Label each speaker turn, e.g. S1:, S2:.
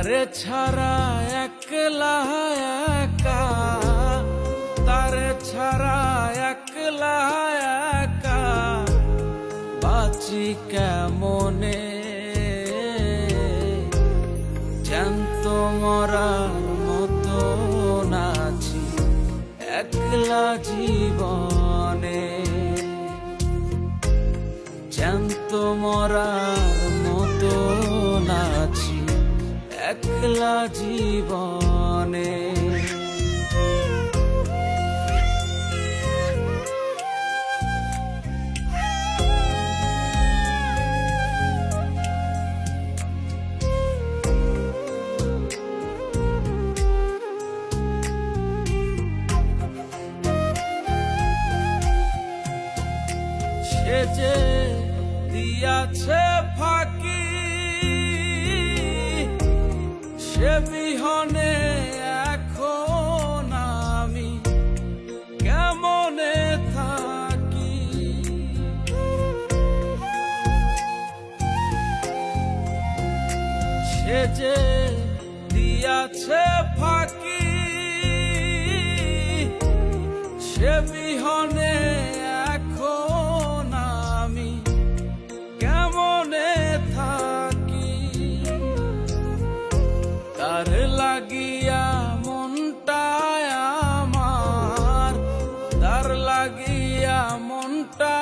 S1: তারে ছাড়া একলা একা, তারে ছাড়া একলা একা বাঁচি কেমনে, জ্যান্ত মরার মতো নাচি একলা জীবনে, জ্যান্ত মরার মতো নাচি একলা জীবনে। সে যে দিয়াছে ফাঁকি, সে বিহনে এখন আমি কেমনে থাকি। সে যে দিয়াছে ফাঁকি, সে বিহনে এখন আমি কেমনে থাকি। তার লাগিয়া মনটায় আমার, তার লাগিয়া মনটা